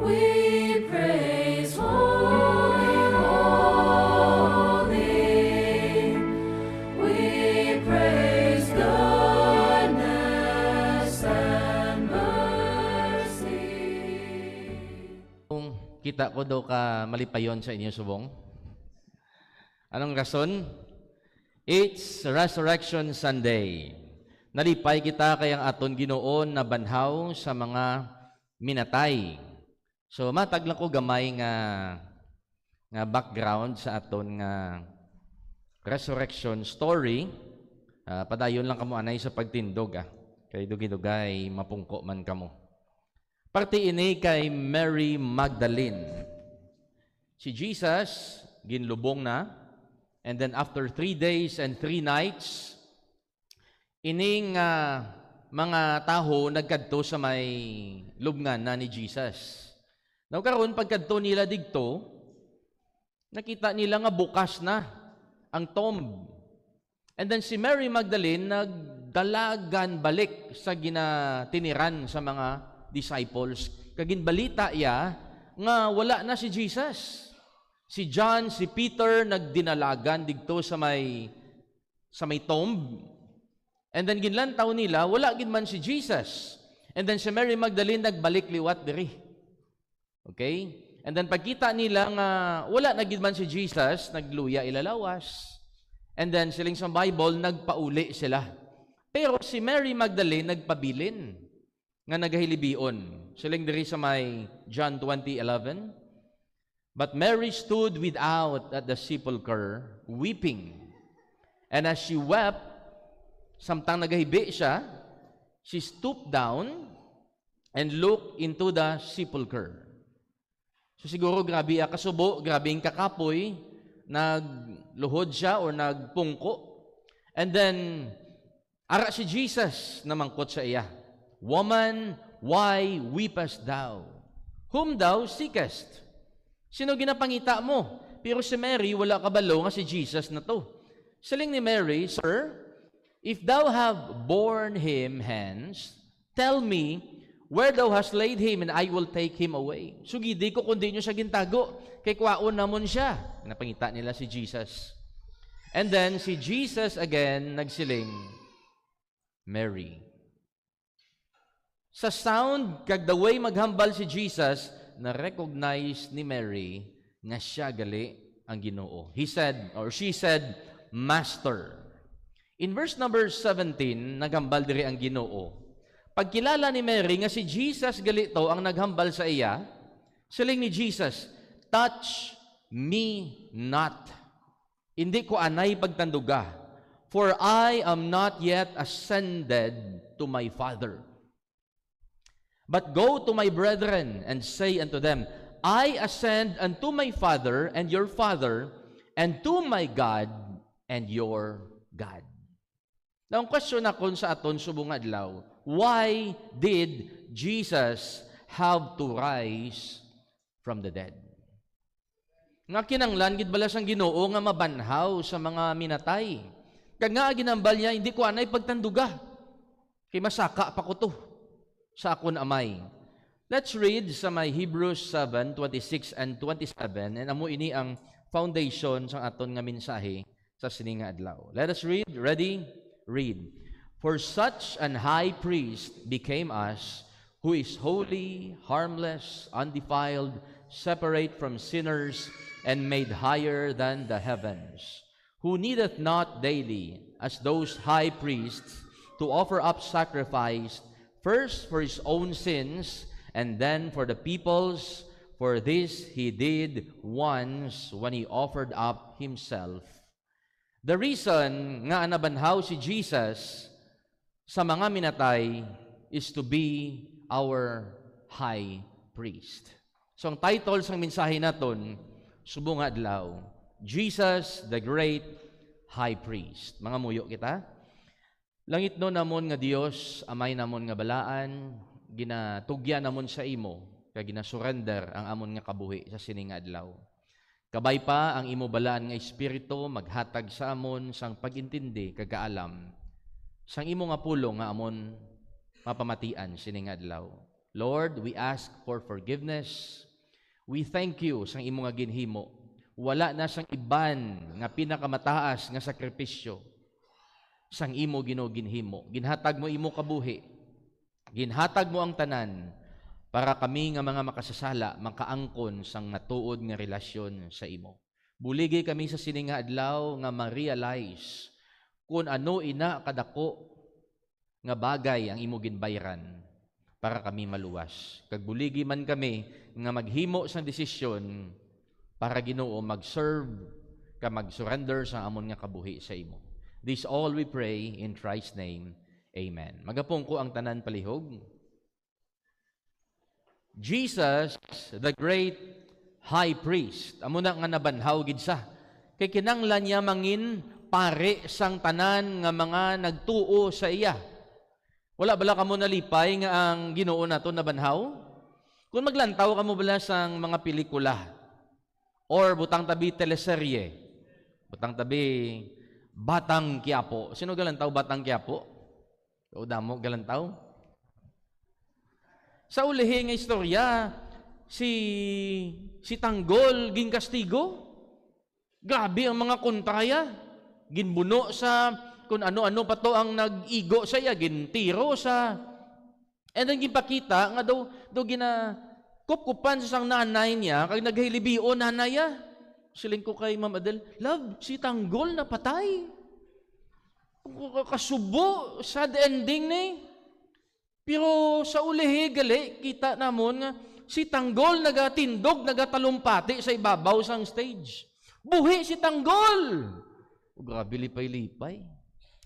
We praise holy, holy. We praise goodness and mercy. Kung kita ko daw ka malipayon sa inyo subong. Anong rason? It's Resurrection Sunday. Nalipay kita kayang aton Ginoon na banhaw sa mga minatay. So matag lang ko gamay nga background sa aton nga resurrection story. Padayon lang kamo anay sa pagtindog kay dugi-dugay mapungko man kamo. Parte ini kay Mary Magdalene. Si Jesus ginlubong na, and then after 3 days and 3 nights, ining mga taho nagkadto sa may lubngan na ni Jesus. Now karon pagkadto nila digto, nakita nila nga bukas na ang tomb. And then si Mary Magdalene nagdalagan balik sa ginatiniran sa mga disciples. Kaginbalita ya nga wala na si Jesus. Si John, si Peter nagdinalagan digto sa may tomb. And then ginlantaw nila wala gid man si Jesus. And then si Mary Magdalene nagbalik liwat diri. Okay? And then pagkita nila nga wala na gid man si Jesus, nagluya ilalawas. And then siling sa Bible nagpauli sila. Pero si Mary Magdalene nagpabilin nga nagahilibion. Siling diri sa may John 20:11. But Mary stood without at the sepulchre, weeping. And as she wept, samtang nagahibi siya, she stooped down and looked into the sepulchre. So siguro grabe kasubo, grabe ang kakapoy, nagluhod siya or nagpungko. And then, ara si Jesus na mangkot sa iya. Woman, why weepest thou? Whom thou seekest? Sino ginapangita mo? Pero si Mary, wala kabalo nga si Jesus na to. Siling ni Mary, Sir, if thou have borne him hence, tell me where thou hast laid him, and I will take him away. So gidi ko kundi nyo siya gintago, kay kwaon namon siya. Napangita nila si Jesus. And then si Jesus again nagsiling, Mary. Sa sound, kag the way maghambal si Jesus, na-recognize ni Mary nga siya gali ang Ginoo. He said, or she said, Master. In verse number 17, naghambal diri ang Ginoo. Pagkilala ni Mary nga si Jesus gali to ang naghambal sa iya, siling ni Jesus, touch me not. Hindi ko anay pagtanduga, for I am not yet ascended to my Father. But go to my brethren and say unto them, I ascend unto my Father and your Father, and to my God and your God. Now, ang question na kun sa aton subong adlaw, why did Jesus have to rise from the dead? Nga kinanglan gid bala sang Ginoo nga mabanhaw sa mga minatay. Kag nga ginambal niya, hindi ko anay pagtanduga. Kay masaka pa ko to sa akon amay. Let's read sa may Hebrews 7:26 and 27, and amo ini ang foundation sa aton nga mensahe sa sini nga adlaw. Let us read. Ready? Read. For such an high priest became us, who is holy, harmless, undefiled, separate from sinners, and made higher than the heavens, who needeth not daily, as those high priests, to offer up sacrifice, first for his own sins, and then for the people's. For this he did once when he offered up himself. The reason nga nabanhaw si Jesus sa mga minatay is to be our high priest. So ang title sa mensahe naton, subong adlaw, Jesus the Great High Priest. Mga muyo kita. Langit no namon nga Dios, amay namon nga balaan, ginatugya namon sa imo, kag ginasurrender ang amon nga kabuhi sa sining adlaw. Kabay pa ang imo balaan nga espiritu maghatag sa amon sang pagintindi kag kaalam sang imo nga pulong nga amon mapamatian sining adlaw. Lord, we ask for forgiveness. We thank you sa imo nga ginhimo. Wala na sang iban nga pinakamataas nga sakripisyo sang imo Ginoo ginhimo. Ginhatag mo imo kabuhi. Ginhatag mo ang tanan para kami nga mga makasasala makaangkon sang matuod nga relasyon sa imo. Buligi kami sa sini nga adlaw nga ma-realize kung ano ina kadako nga bagay ang imo ginbayran para kami maluwas. Kag buligi man kami nga maghimo sang desisyon para Ginoo mag-serve ka mag-surrender sa amon nga kabuhi sa imo. This all we pray in Christ's name. Amen. Magapong ko ang tanan palihog. Jesus, the great high priest, amo na nga nabanhaw gid sa. Kay kinanglan niya mangin pare sang tanan nga mga nagtuo sa iya. Wala bala kamo nalipay nga ang Ginoo nato nabanhaw? Kung maglantaw kamo bala sang mga pelikula or butang tabi teleserye, butang tabi Batang Quiapo. Sino galantaw Batang Quiapo? O damo galantaw? Sa ulihi nga istorya, si Tanggol ging kastigo. Grabe ang mga kontraya. Ginbuno sa kung ano-ano pa to ang nag-igo sa iya, gintiro sa. And then ginpakita nga daw gina kupkupan sa sang nanay niya, kag naghilibio nanaya. Siling ko kay Ma'am Adel, love, si Tanggol na patay. Kasubo, sad ending ni. Pero sa ulihi gali, kita namon nga si Tanggol nagatindog, nagatalumpati sa ibabaw sang stage. Buhi si Tanggol. Grabe lipay-lipay.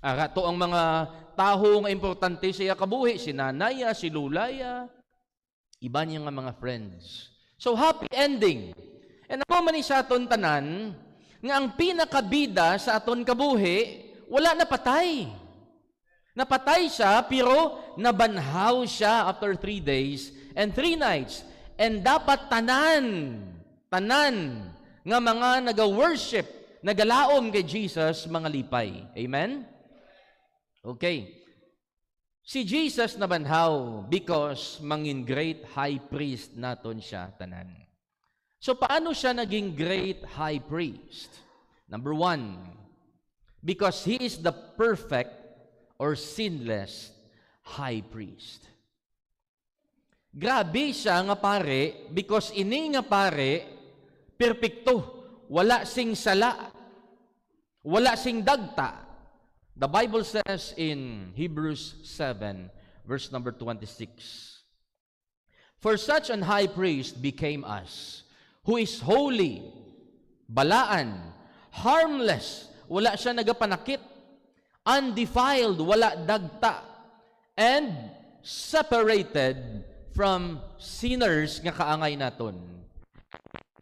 Ara to ang mga taho nga importante sa iya kabuhi, si Nanaya, si Lulaya, iba niya nga mga friends. So happy ending. And ako man sa aton tanan, nga ang pinakabida sa aton kabuhi, wala napatay. Napatay siya, pero nabanhaw siya after 3 days and 3 nights. And dapat tanan nga mga naga-worship, nagalaom kay Jesus, mga lipay. Amen? Okay. Si Jesus nabanhaw because mangin great high priest naton siya tanan. So, paano siya naging great high priest? Number 1, because He is the perfect or sinless high priest. Grabe siya nga pare, because ini nga pare, perpekto, wala sing sala, wala sing dagta. The Bible says in Hebrews 7, verse number 26, for such an high priest became us, who is holy, balaan, harmless, wala siya nagapanakit, undefiled, wala dagta, and separated from sinners nga kaangay naton,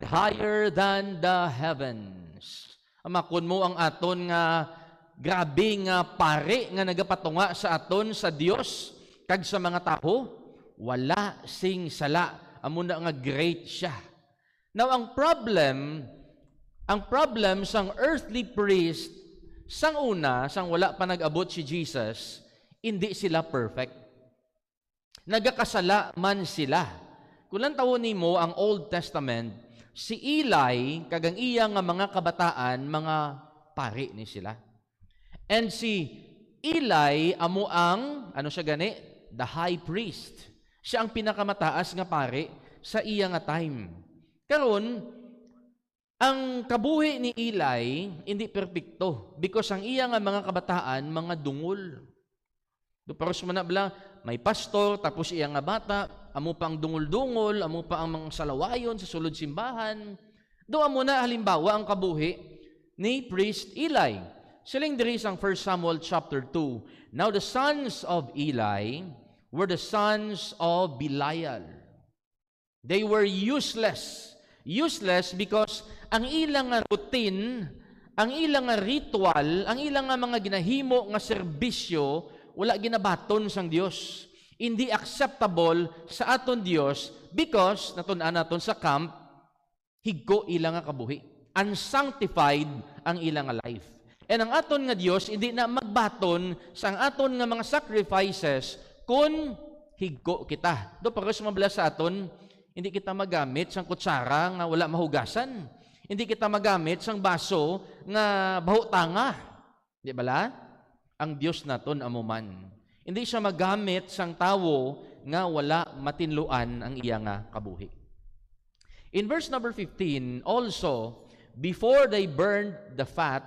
higher than the heavens. Amakon mo ang aton nga grabe nga pare nga nagapatunga sa aton sa Dios kag sa mga tao, wala sing sala, amo na nga great siya. Now, ang problem sang earthly priest, sang una, sang wala pa nag-abot si Jesus, hindi sila perfect. Nagakasala man sila. Kung lang tawon nimo ang Old Testament, si Eli, kagang iya nga mga kabataan, mga pari ni sila. And si Eli, amo ang, ano siya gani? The high priest. Siya ang pinakamataas nga pari sa iya nga time. Karon, ang kabuhi ni Eli hindi perpekto because ang iya nga mga kabataan mga dungol. Do paros man na bala, may pastor tapos iya nga bata, amo pa ang dungol-dungol, amo pa ang mga salawayon sa sulod simbahan. Do amo na halimbawa ang kabuhi ni priest Eli. Siling diri sang 1 Samuel chapter 2. Now the sons of Eli were the sons of Belial. They were useless. Useless because ang ilang nga routine, ang ilang nga ritual, ang ilang nga mga ginahimo nga serbisyo, wala ginabaton sang Dios. Hindi acceptable sa aton Dios because natun-an naton sa camp, higko ilang nga kabuhi. Unsanctified ang ilang nga life. And ang aton nga Dios hindi na magbaton sa ang aton nga mga sacrifices kung higko kita. Do para sumabla sa aton, hindi kita magamit sang kutsara nga wala mahugasan. Hindi kita magamit sang baso nga baho tanga. Di bala? Ang Dios naton amuman. Hindi siya magamit sang tawo nga wala matinluan ang iya nga kabuhi. In verse number 15, also, before they burned the fat,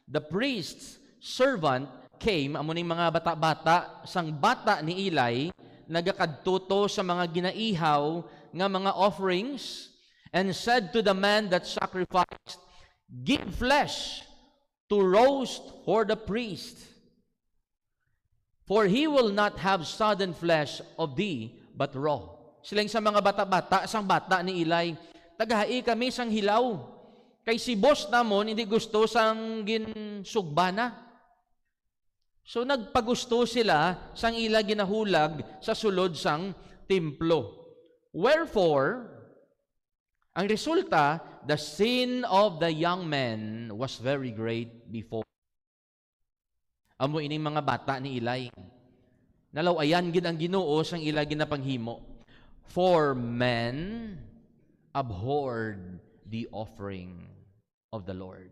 the priest's servant came, amuning mga bata-bata, sang bata ni Eli, nagakadtuto sa mga ginaihaw nga mga offerings, and said to the man that sacrificed, give flesh to roast for the priest, for he will not have sodden flesh of thee, but raw. Silang sa mga bata-bata, sang bata ni Eli, tagahai kami sang hilaw. Kay si boss namon, hindi gusto sang ginsugbana. So nagpagusto sila sang ila ginahulag sa sulod sang templo. Wherefore, ang resulta, the sin of the young men was very great before. Amo ining mga bata ni Eli. Nalawayan gid ang Ginoo sang ila ginapanghimo. For men abhorred the offering of the Lord.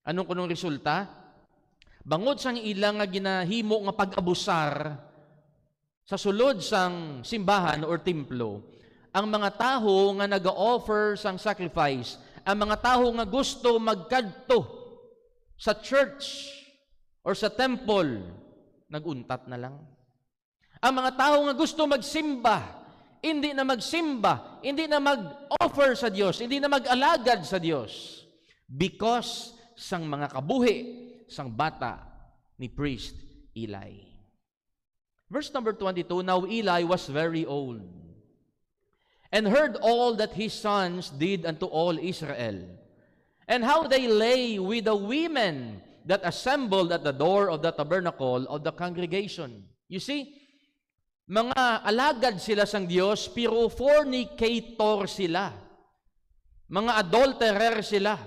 Anong kunong resulta? Bangod sang ilang nga ginahimo nga pag-abusar sa sulod sang simbahan or templo, ang mga taho nga nag-offer sang sacrifice, ang mga taho nga gusto magkadto sa church or sa temple, naguntat na lang. Ang mga taho nga gusto magsimba, hindi na magsimba, hindi na mag-offer sa Diyos, hindi na mag-alagad sa Diyos because sang mga kabuhi sang bata ni priest Eli. Verse number 22, now Eli was very old, and heard all that his sons did unto all Israel, and how they lay with the women that assembled at the door of the tabernacle of the congregation. You see, mga alagad sila sang Diyos, pero fornicator sila. Mga adulterer sila.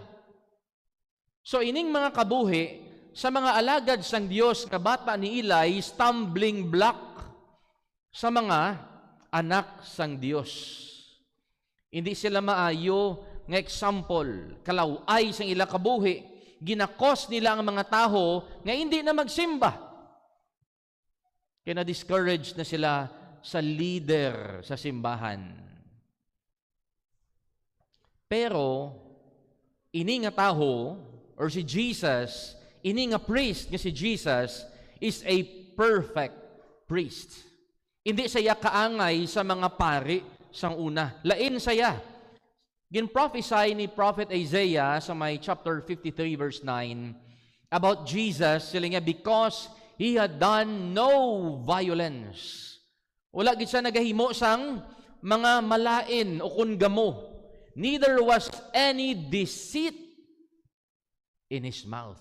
So ining mga kabuhi, sa mga alagad sang Diyos, kabata ni Eli, stumbling block sa mga anak sang Diyos. Hindi sila maayo nga example, kalaway sang ila kabuhi, ginakos nila ang mga taho nga hindi na magsimba. Kaya na-discourage na sila sa leader sa simbahan. Pero, ini nga taho, or si Jesus, ini nga priest nga si Jesus, is a perfect priest. Hindi saya kaangay sa mga pari sang una. Lain saya. Gin-prophesy ni Prophet Isaiah sa may chapter 53 verse 9 about Jesus, sila nga, because He had done no violence. Wala gid siya nagahimo sang mga malain o kungamo. Neither was any deceit in his mouth.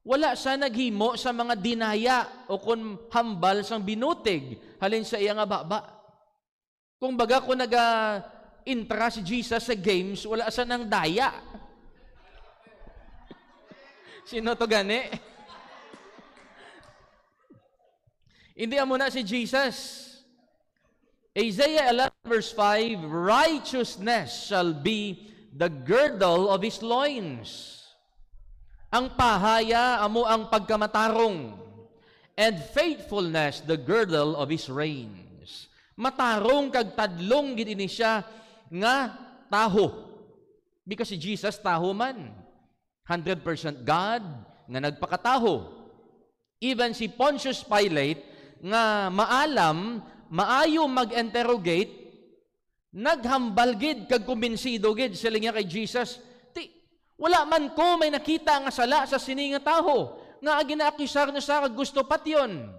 Wala siya naghimo sa mga dinaya o kun hambal sang binutig halin sa iya nga baba. Kung baga ko intra si Jesus sa games, wala siya nang daya. Sino to gani? Hindi amo na si Jesus. Isaiah 11 verse 5, righteousness shall be the girdle of his loins. Ang pahaya amo ang pagkamatarong, and faithfulness the girdle of his reins. Matarong kag tadlong gid ini siya nga taho. Because si Jesus taho man. 100% God nga nagpakataho. Even si Pontius Pilate nga maalam, maayo mag-interrogate, naghambal gid kag kumbinsido gid sila nga kay Jesus. Wala man ko may nakita nga sala sa sini nga taho nga ginaakusar na sa gusto patyon.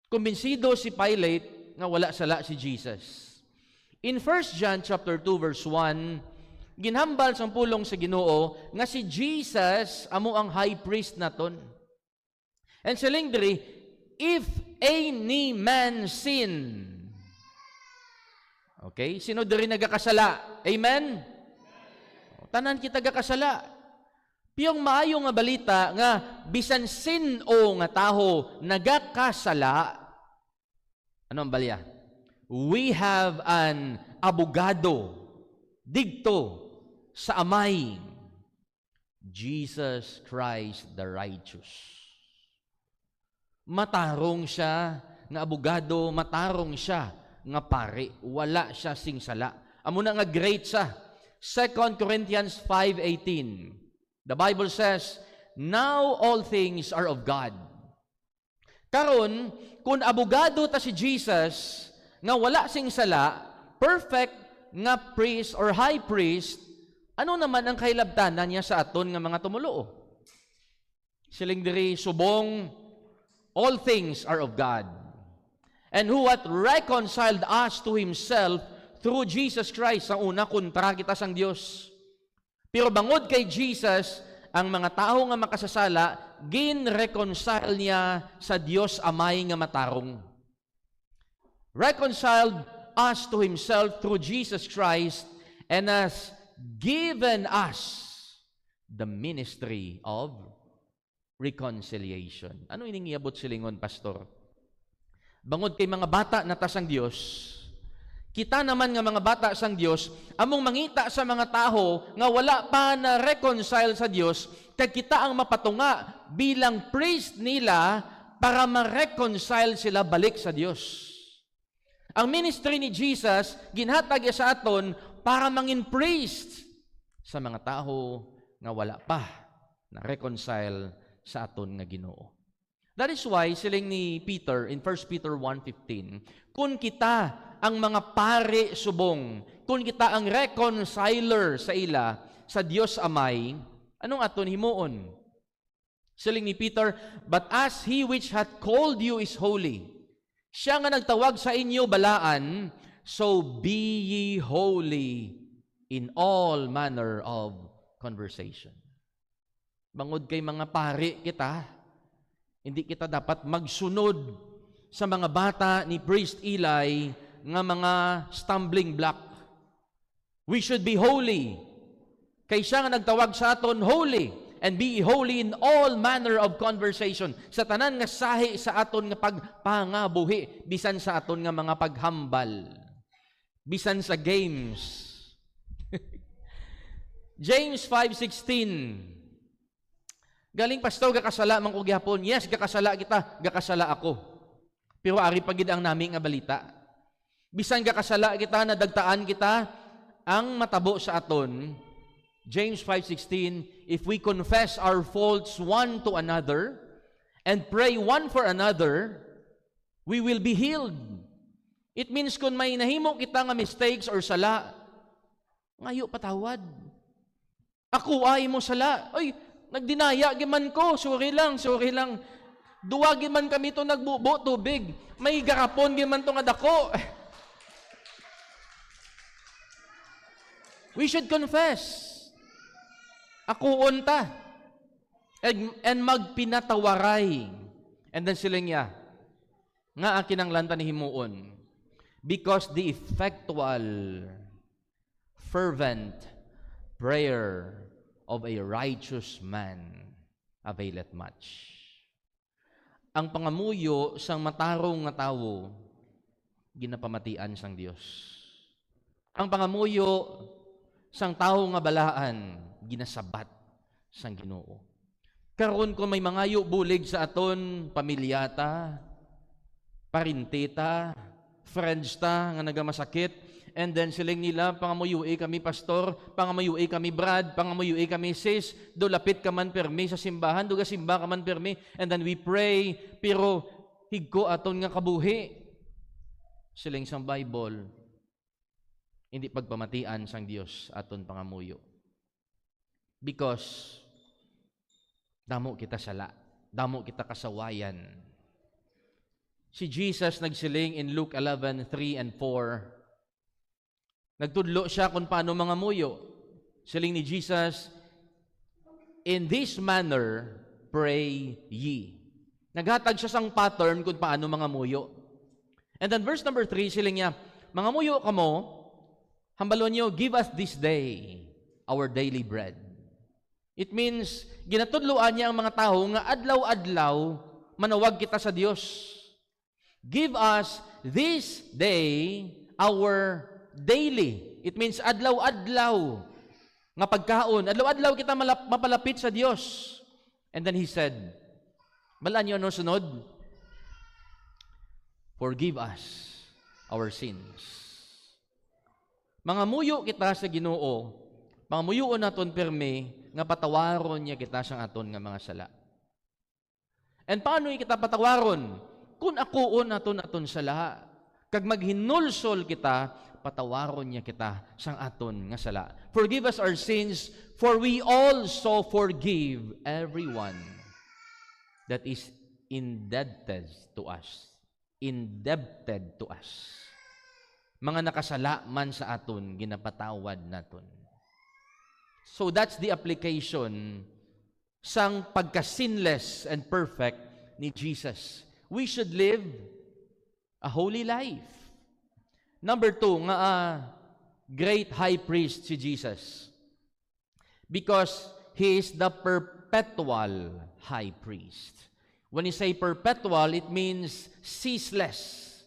Kumbinsido si Pilate nga wala sala si Jesus. In 1 John chapter 2 verse 1, ginhambal sang pulong sa Ginoo nga si Jesus amo ang high priest naton. And siling diri, if any man sin. Okay? Sino diri nagakasala? Amen? Tanan kita gakasala. Piyong maayo nga balita nga bisan sin o nga taho nagakasala, Ano ang balya? We have an abogado digto sa amay, Jesus Christ the righteous. Matarong siya nga abogado, matarong siya nga pare, wala siya singsala. Amo na nga great siya. 2 Corinthians 5:18. The Bible says, "Now all things are of God." Karon, kung abogado ta si Jesus nga wala singsala, perfect nga priest or high priest, ano naman ang kahilabtanan niya sa aton nga mga tumuluo? Siling diri subong, all things are of God. And who hath reconciled us to Himself through Jesus Christ. Ang una, kontra kita sang Dios. Pero bangod kay Jesus, ang mga tao nga makasasala, gin-reconcile niya sa Dios Amay nga matarong. Reconciled us to Himself through Jesus Christ and has given us the ministry of reconciliation. Ano ining iabot silingon, Pastor? Bangod kay mga bata na ta sang Dios, kita naman nga mga bata sang Dios, among mangita sa mga tao nga wala pa na reconcile sa Dios, kag kita ang mapatunga bilang priest nila para ma-reconcile sila balik sa Dios. Ang ministry ni Jesus, ginhatag sa aton para mangin priest sa mga tao nga wala pa na reconcile sa aton nga Ginoo. That is why siling ni Peter in 1 Peter 1:15, kung kita ang mga pare subong, kung kita ang reconciler sa ila sa Dios Amay, anong aton himuon? Siling ni Peter, "But as he which hath called you is holy, siya nga nagtawag sa inyo balaan, so be ye holy in all manner of conversation." Bangod kay mga pare kita, hindi kita dapat magsunod sa mga bata ni Priest Eli nga mga stumbling block. We should be holy. Kay siya nga nagtawag sa aton, holy, and be holy in all manner of conversation. Sa tanan nga sahi sa aton nga pagpangabuhi, bisan sa aton nga mga paghambal, bisan sa games. James 5:16. Galing, Pastor, gakasala man ko gihapon. Yes, gakasala kita, gakasala ako. Pero ari pagid ang nami nga balita. Bisan gakasala kita, nadagtaan kita, ang matabo sa aton, James 5:16, if we confess our faults one to another and pray one for another, we will be healed. It means kung may nahimo kita nga mistakes or sala, ngayo patawad. Ako ay mo sala. Ay, nagdinaya giman ko, sorry lang. Duwagin man kami to nagbubo tubig. May garapon giman to nga dako. We should confess. Ako unta. And magpinatawaray. And then sila niya, nga akin ang lanta ni himuon. Because the effectual, fervent prayer of a righteous man availeth much. Ang pangamuyo sang matarong nga tawo, ginapamatian sang Dios. Ang pangamuyo sang tawo nga balaan, ginasabat sang Ginoo. Karon kung may mangayo bulig sa aton pamilyata, parintita, friends ta nga nagamasakit, and then siling nila, pangamuyui kami pastor, pangamuyui kami brad, pangamuyui kami sis, do lapit ka man permi sa simbahan, do simba ka man permi, and then we pray, pero higko aton nga kabuhi. Siling sang Bible, hindi pagpamatian sang Dios aton pangamuyo. Because damo kita sala, damo kita kasawayan. Si Jesus nagsiling in Luke 11:3 and 4, nagtudlo siya kung paano mangamuyo. Siling ni Jesus, in this manner, pray ye. Naghatag siya sang pattern kung paano mangamuyo. And then verse number 3, siling niya, mangamuyo ka mo, hambalon niyo, give us this day our daily bread. It means, ginatudloan niya ang mga tao nga adlaw-adlaw, manawag kita sa Dios. Give us this day our daily. It means adlaw-adlaw nga pagkaon. Adlaw-adlaw kita mapalapit sa Dios. And then he said, balaan niyo ano sunod? Forgive us our sins. Mga muyo kita sa Ginoo, mga muyoon naton perme, nga patawaron niya kita sang aton nga mga sala. And paano kita patawaron? Kung akuon aton sala, kag maghinulsol kita, patawaron niya kita sang aton nga sala. Forgive us our sins, for we also forgive everyone that is indebted to us. Indebted to us. Mga nakasala man sa aton, ginapatawad naton. So that's the application sang pagka-sinless and perfect ni Jesus. We should live a holy life. Number 2, nga great high priest si Jesus. Because He is the perpetual high priest. When you say perpetual, it means ceaseless,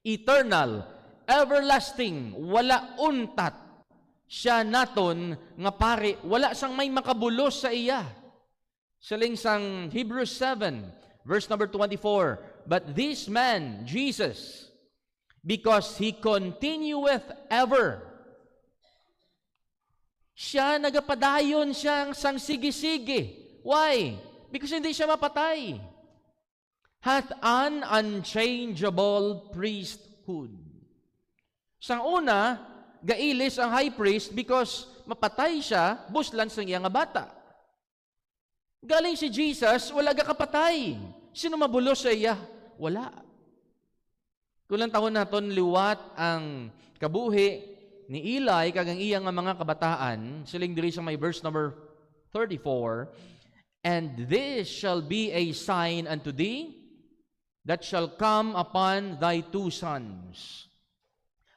eternal, everlasting, wala untat. Siya naton nga pare, wala sang may makabulos sa iya. Saling sang Hebrews 7, verse number 24, but this man, Jesus, because He continueth ever, siya nagapadayon siyang sang sige-sige. Why? Because hindi siya mapatay. Hath an unchangeable priesthood. Sang una, gailis ang high priest because mapatay siya, buslan sang iya nga bata. Galing si Jesus, wala gakapatay. Sino mabulos sa iya? Wala. Kulang tahon naton liwat ang kabuhi ni Eli kagang iya nga mga kabataan, siling diri sa may verse number 34, and this shall be a sign unto thee that shall come upon thy two sons.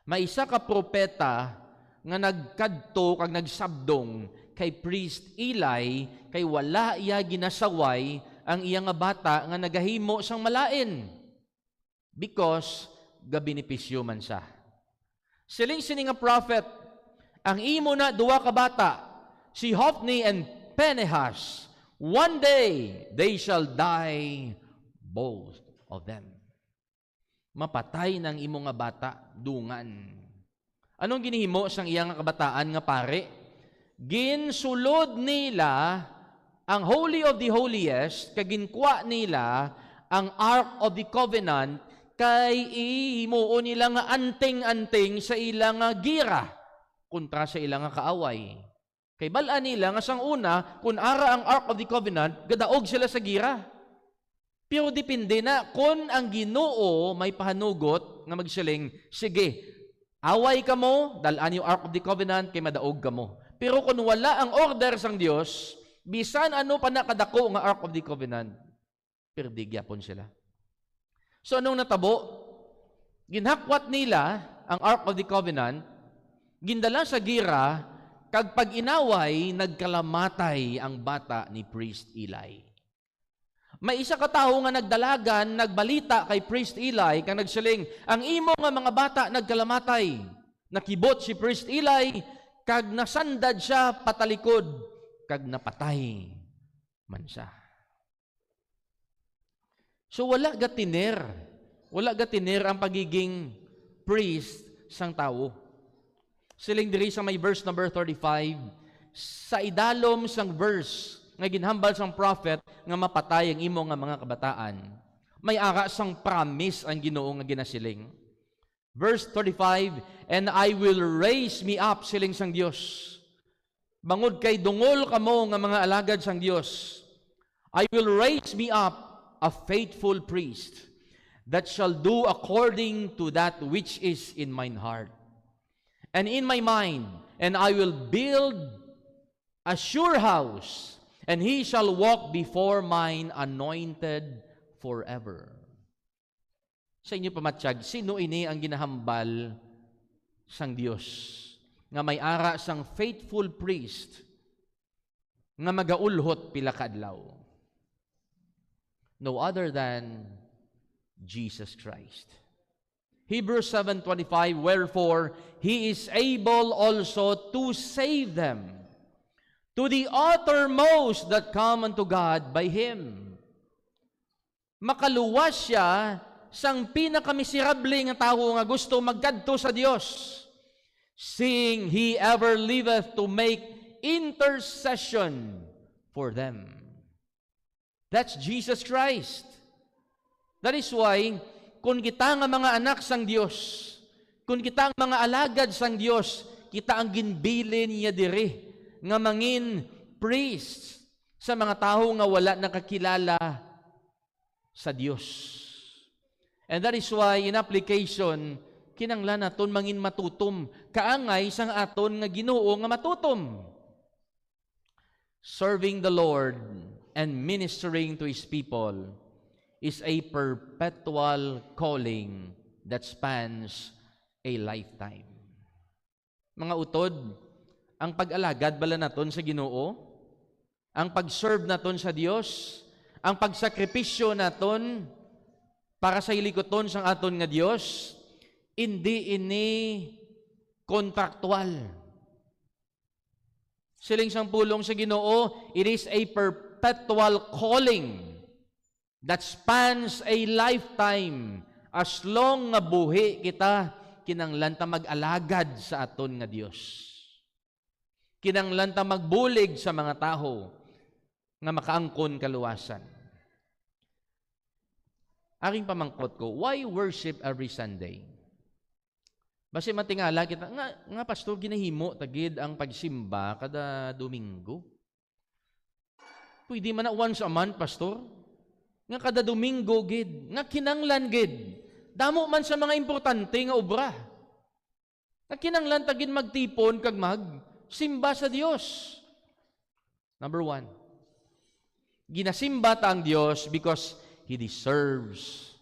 May isa ka propeta nga nagkadto kag nagsabdong kay priest Eli kay wala iya ginasaway ang iya nga bata nga nagahimo sang malain because gabinipisyo man siya. Siling sini nga prophet, ang imo na duwa ka bata, si Hophni and Phinehas, one day they shall die both of them. Mapatay ng imo nga bata, dungan. Anong ginihimo sang iyang kabataan nga pare? Ginsulod nila ang Holy of the Holiest, kaginkwa nila ang Ark of the Covenant, kay ihimuon nila nga anting-anting sa ilang nga gira, kontra sa ilang nga kaaway. Kay balaan nila nga sang una, kung ara ang Ark of the Covenant, gadaog sila sa gira. Pero depende na kung ang Ginoo may pahanugot nga magsiling, sige, away ka mo, dalaan yung Ark of the Covenant, kay madaog ka mo. Pero kung wala ang order sang Dios, bisan ano pa nakadako nga Ark of the Covenant, perdigyapon sila. So anong natabo? Ginhakwat nila ang Ark of the Covenant, gindala sa gira, kag pag inaway, nagkalamatay ang bata ni priest Eli. May isa ka tao nga nagdalagan, nagbalita kay priest Eli, kang nagsiling, ang imo nga mga bata nagkalamatay. Nakibot si priest Eli, kag nasandad siya patalikod, kag napatay man siya. So wala gatiner ang pagiging priest sang tao. Siling diri sa may verse number 35, sa idalom sang verse nga ginhambal sang prophet nga mapatay ang imo nga mga kabataan, may ara sang promise ang Ginoo nga ginasiling. Verse 35, and I will raise me up, siling sang Dios. Bangod kay dungol kamo nga mga alagad sang Dios, I will raise me up a faithful priest that shall do according to that which is in mine heart and in my mind, and I will build a sure house, and he shall walk before mine anointed forever. Sa inyo pamatsyag, sino ini ang ginahambal sang Dios nga may ara sang faithful priest nga magaulhot pila ka adlaw? No other than Jesus Christ. Hebrews 7:25, wherefore He is able also to save them to the uttermost that come unto God by Him. Makaluwas siya sang pinakamiserable nga tao nga gusto magkadto sa Dios, seeing He ever liveth to make intercession for them. That's Jesus Christ. That is why, kung kita nga mga anak sang Dios, kung kita ang mga alagad sang Dios, kita ang ginbilin niya diri nga mangin priest sa mga tao nga wala nakakilala sa Dios. And that is why, in application, kinanglan naton mangin matutom, kaangay sang aton nga Ginoo nga matutom. Serving the Lord and ministering to His people is a perpetual calling that spans a lifetime. Mga utod, ang pag-alagad bala naton sa Ginoo, ang pag-serve naton sa Dios, ang pagsakripisyo naton para sa hilikoton sang aton nga Dios, hindi ini kontraktual. Siling sang pulong sa Ginoo, it is a perpetual calling that spans a lifetime. As long nga buhi kita, kinanglan ta mag-alagad sa aton nga Dios. Kinanglan ta magbulig sa mga tao nga makaangkon kaluwasan. Aking pamangkot ko, why worship every Sunday? Basi matingala kita, nga pastor, ginahimo tagid ang pagsimba kada Domingo. Pwede man na once a month, pastor. Nga kada Domingo, gid. Nga kinanglan, gid. Damo man sa mga importante nga obra. Nga kinanglan tagid magtipon kag magsimba sa Dios. Number 1. Ginasimba ta ang Dios because He deserves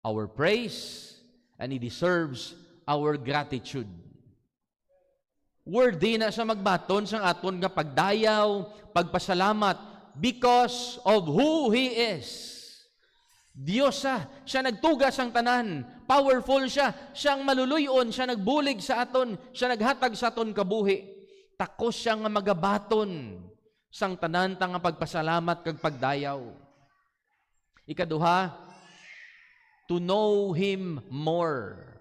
our praise and He deserves our gratitude. Worthy na sa magbaton sang aton nga pagdayaw, pagpasalamat because of who He is. Diyos siya nagtugas ang tanan, powerful siyang maluluyon, siya nagbulig sa aton, siya naghatag sa aton kabuhi. Takos siya nga magabaton sang tanan ta nga pagpasalamat kag pagdayaw. Ikaduha, to know Him more.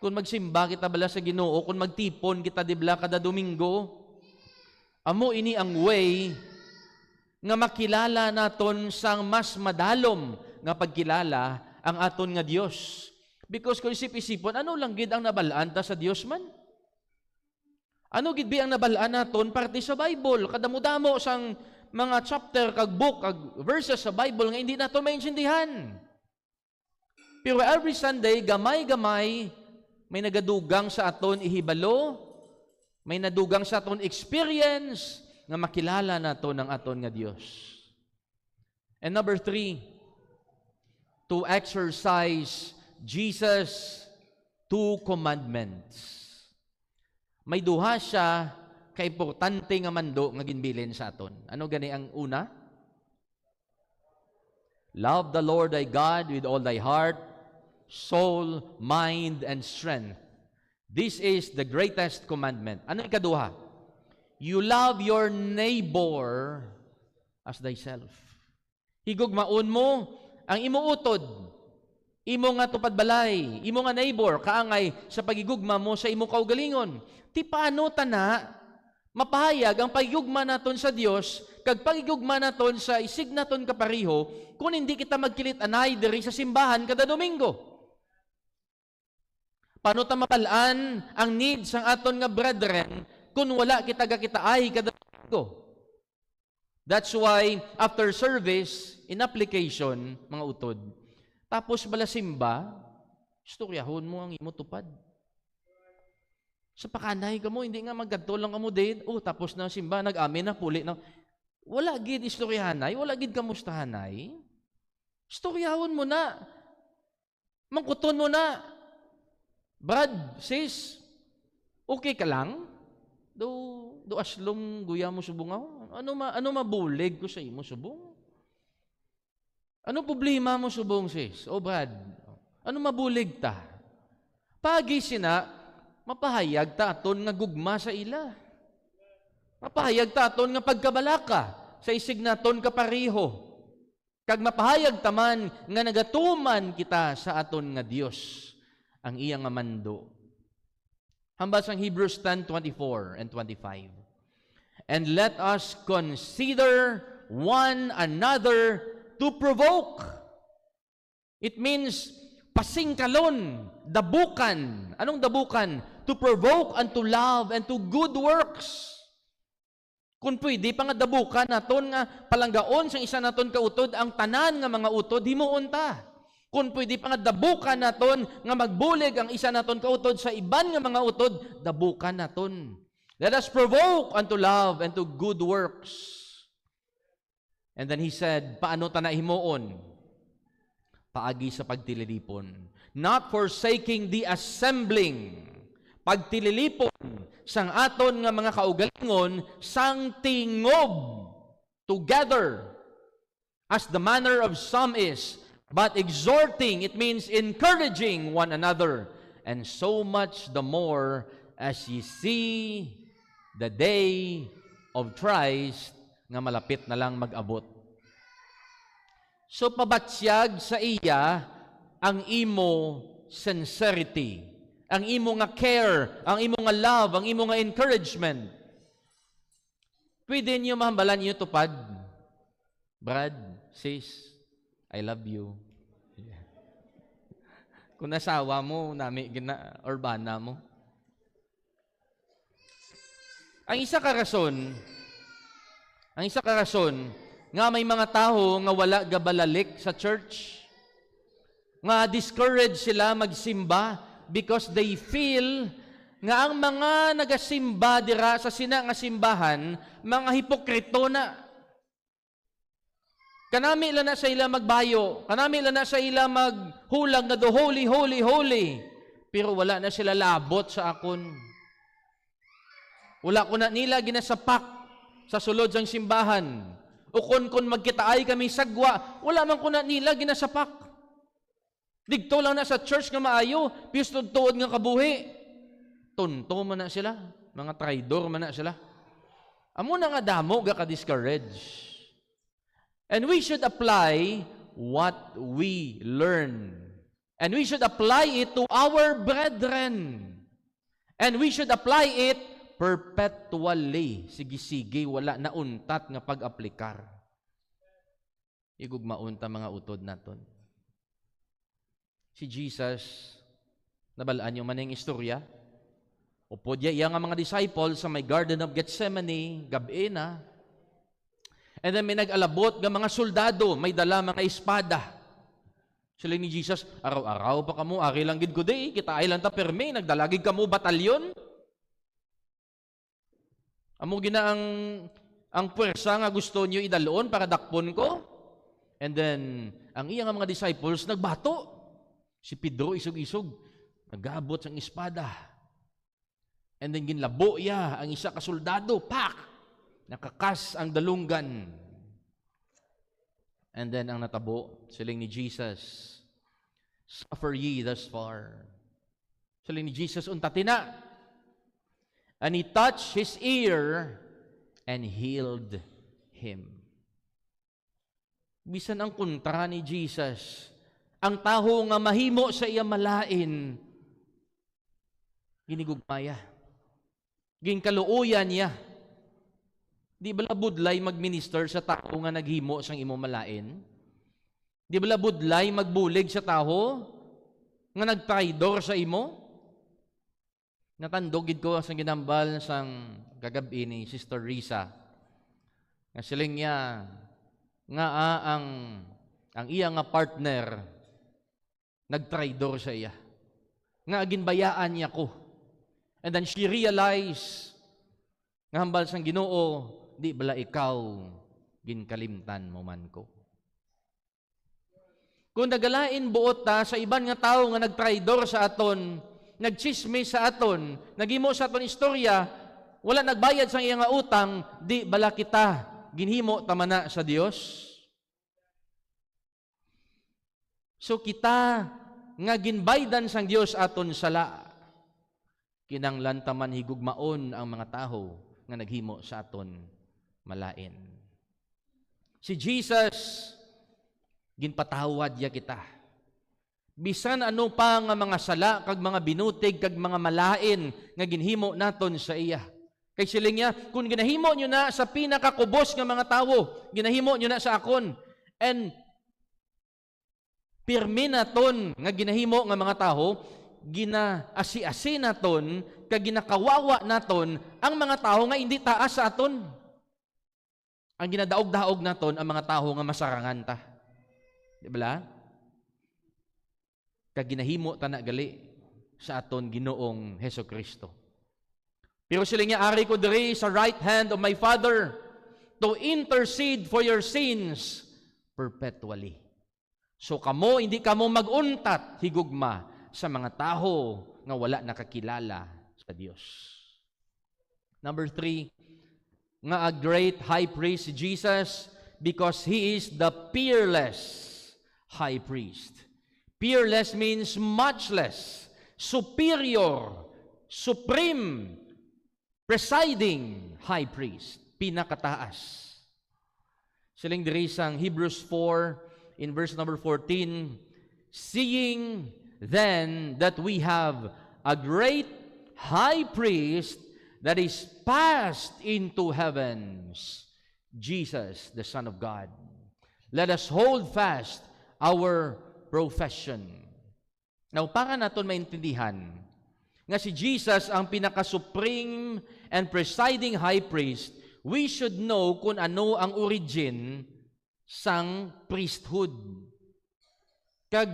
Kung magsimba kita bala sa Ginoo, kung magtipon kita dibla kada Domingo, amo ini ang way nga makilala naton sang mas madalom nga pagkilala ang aton nga Dios. Because kung isip-isipon, ano lang gid ang nabalaan ta sa Dios man? Ano gid bi ang nabalaan naton parte sa Bible? Kadamo-damo sang mga chapter kag book kag verses sa Bible nga hindi naton maintindihan. Pero every Sunday, gamay-gamay, may nagadugang sa aton ihibalo, may nadugang sa aton experience nga makilala naton ang aton nga Dios. And number 3, to exercise Jesus' 2 commandments. May duha siya kaimportante nga mando nga ginbilin sa aton. Ano gani ang una? Love the Lord thy God with all thy heart, soul, mind, and strength. This is the greatest commandment. Ano ikaduha? You love your neighbor as thyself. Higugmaon mo ang imuutod, imo nga tupadbalay, imo nga neighbor, kaangay sa pagigugma mo sa imo kaugalingon. Ti paano tana mapahayag ang pagigugma naton sa Dios kag pagigugma naton sa isig naton kapariho kung hindi kita magkilit anay diri sa simbahan kada Domingo? Paano ta mapalaan ang needs sang aton nga brethren kung wala kita gakitaay kada Domingo? That's why after service in application mga utod, tapos bala simba, istoryahon mo ang imo tupad. Sa pakanay ka mo, hindi nga maggadto lang ka mo din. Tapos na simba, nag-amin na, puli na. Wala gid istoryahanay, wala gid kamustahanay. Istoryahon mo na. Mangkuton mo na. Brad, sis, okay ka lang? Do aslom guya mo subungaw? Ano mabulig ko sa imo subong? Ano problema mo subong, sis? Brad, Ano mabulig ta? Pagi sina, mapahayag ta aton nga gugma sa ila. Mapahayag ta aton nga pagkabalaka sa isig naton kapariho. Kag mapahayag taman nga nagatuman kita sa aton nga Dios ang iyang nga mando. Hambal sang Hebrews 10:24 and 25. And let us consider one another to provoke. It means pasingkalon, dabukan. Anong dabukan? To provoke unto love and to good works. Kung pwede pa nga dabukan naton nga palanggaon sang isa naton kautod ang tanan nga mga utod himuon ta. Kung pwede pa nga dabukan naton nga magbulig ang isa naton kautod sa iban nga mga utod, dabukan naton. Let us provoke unto love and to good works. And then he said, paano ta na himuon? Paagi sa pagtililipon. Not forsaking the assembling. Pagtililipon sang aton nga mga kaugalingon sang tingob together as the manner of some is, but exhorting, it means encouraging one another, and so much the more as ye see the day of Christ nga malapit na lang mag-abot. So pabatsyag sa iya ang imo sincerity, ang imo nga care, ang imo nga love, ang imo nga encouragement. Pwede niyo mahambalan niyo tupad. Brad, sis, I love you. Yeah. Kung nasawa mo, nami gina or bana mo. Ang isa ka rason nga may mga tao nga wala gabalalik sa church, nga discouraged sila magsimba because they feel nga ang mga nagasimba dira sa sina nga simbahan, mga hipokrito na. Kanami lang na sa ila magbayo, kanami lang na sa ila maghulag na do holy, holy, holy. Pero wala na sila labot sa akon. Wala ko na nila ginasapak sa sulod sang simbahan. O kun magkitaay kami sagwa, wala man ko na nila ginasapak. Digto lang na sa church nga maayo, pistod tuod nga kabuhi. Tunto man na sila, mga traidor man na sila. Amo na nga damo ga ka-discourage. And we should apply what we learn. And we should apply it to our brethren. And we should apply it perpetually. Sige-sige, wala na untat nga pag-aplikar. Igugmaon ta mga utod naton. Si Jesus, nabalaan nyo man yung istorya. Upod iya nga mga disciples sa may Garden of Gethsemane, gabi na. And then may nag-alabot ng mga soldado, may dala mga espada. Sila ni Jesus, araw-araw pa kamo, ari lang gid ko di, kita ay lang ta perme, nagdalagig kamo batalyon. Amo gina ang puwersa nga gusto niyo idalon para dakpon ko. And then, ang iya nga mga disciples, nagbato. Si Pedro isog-isog, nag-abot sang espada. And then ginlabo ya ang isa ka soldado, pak! Nakakas ang dalunggan. And then ang natabo, siling ni Jesus, suffer ye thus far. Siling ni Jesus, untatina. And he touched his ear and healed him. Bisan ang kontra ni Jesus, ang taho nga mahimo sa iya malain, ginigugmaya. Ginkaluoyan niya. Di bala budlay magminister sa tao nga naghimo sang imo malain? Di bala budlay magbulig sa tao nga nagtraidor sa imo? Natandogid ko sa ginambal sang gagabi ni Sister Risa. Nga siling niya nga ang iya nga partner nagtraidor sa iya. Nga ginbayaan niya ko. And then she realized nga hambal sang Ginoo, di bala ikaw ginkalimtan mo man ko. Kung nagalain buot ta sa iban nga tao nga nagtraidor sa aton, nagchismis sa aton, naghimo sa aton istorya, wala nagbayad sa iya nga utang, di bala kita ginhimo tamana sa Dios. So kita nga ginbaydan sang Dios aton sala, kinanglan taman higugmaon ang mga taho nga naghimo sa aton malain. Si Jesus ginpatawad ya kita. Bisan ano pa nga mga sala kag mga binutig kag mga malain nga ginhimo naton sa iya. Kay siling niya, kung ginahimo nyo na sa pinakakubos nga mga tawo, ginahimo nyo na sa akon, and pirmi naton nga ginahimo nga mga tawo, ginaasi-asi naton, kag ginakawawa naton ang mga tawo nga hindi taas sa aton. Ang ginadaog-daog naton ang mga tawo nga masarangan ta. Di ba? Kag ginahimo ta na gali sa aton Ginoong Hesukristo. Pero sila nga, ari ko diri sa right hand of my Father to intercede for your sins perpetually. So kamo, hindi kamo maguntat higugma sa mga taho nga wala nakakilala sa Dios. Number 3, nga a great high priest si Jesus because He is the peerless high priest. Peerless means much less, superior, supreme, presiding high priest, pinakataas. Siling diri sang Hebrews 4 in verse number 14, seeing then that we have a great high priest that is passed into heavens, Jesus, the Son of God. Let us hold fast our profession. Now, para naton maintindihan nga si Jesus ang pinaka-supreme and presiding high priest, we should know kung ano ang origin sang priesthood. Kag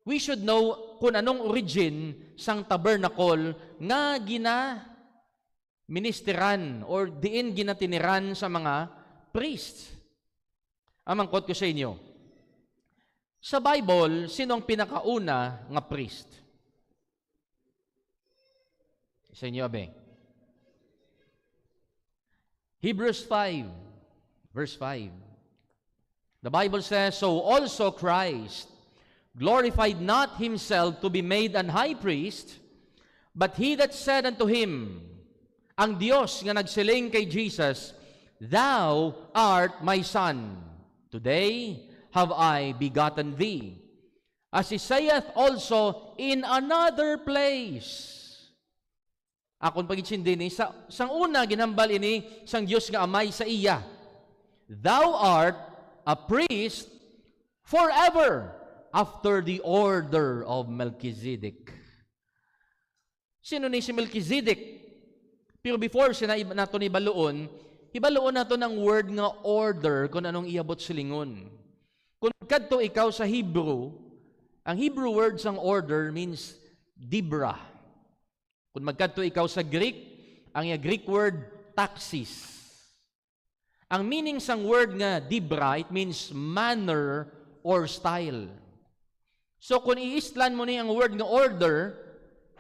we should know kung anong origin sang tabernacle nga gina-ministeran or diin ginatiniran sa mga priests. Amangkot ko sa inyo. Sa Bible, sino ang pinakauna nga priest? Sa inyo, abe. Hebrews 5, verse 5. The Bible says, so also Christ glorified not himself to be made an high priest, but he that said unto him, ang Dios nga nagsiling kay Jesus, thou art my son, today have I begotten thee. As he saith also in another place. Akon pagitsindi ni sang una ginhambal ini sang Dios nga Amay sa iya. Thou art a priest forever after the order of Melchizedek. Sino ni si Melchizedek? Pero before sina nato ni baluon nato ng word nga order kung anong iabot silingon. Kung kadto ikaw sa Hebrew, ang Hebrew word sang order means dibra. Kung magkadto ikaw sa Greek, ang Greek word taxis. Ang meaning sang word nga dibra, it means manner or style. So kung iislan mo ni ang word nga order,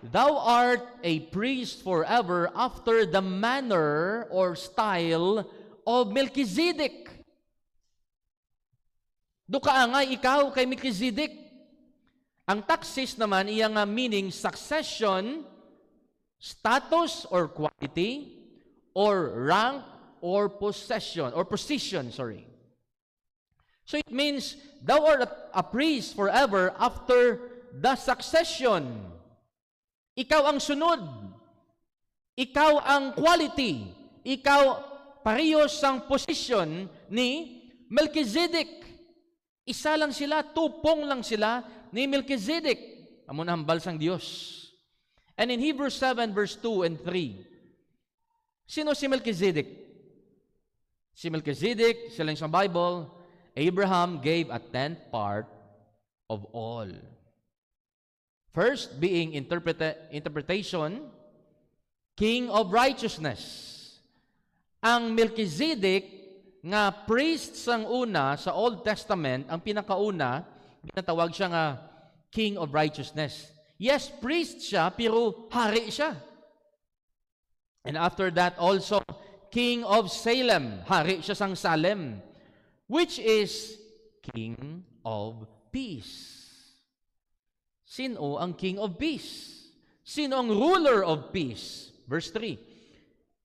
thou art a priest forever after the manner or style of Melchizedek. Duka angay ikaw kay Melchizedek. Ang taxis naman iyang meaning succession, status or quality, or rank or possession, sorry. So it means, thou art a priest forever after the succession. Ikaw ang sunod. Ikaw ang quality. Ikaw parehos ang position ni Melchizedek. Isa lang sila, tupong lang sila ni Melchizedek. Amon hambal sang Dios. And in Hebrews 7 verse 2 and 3, sino si Melchizedek? Si Melchizedek, sila sa Bible, Abraham gave a 10th part of all. First being interpretation, king of righteousness. Ang Melchizedek nga priest sang una sa Old Testament, ang pinakauna, ginatawag siya nga king of righteousness. Yes, priest siya, pero hari siya. And after that also, king of Salem, hari siya sang Salem, which is king of peace. Sino ang King of Peace? Sino ang ruler of peace? Verse 3.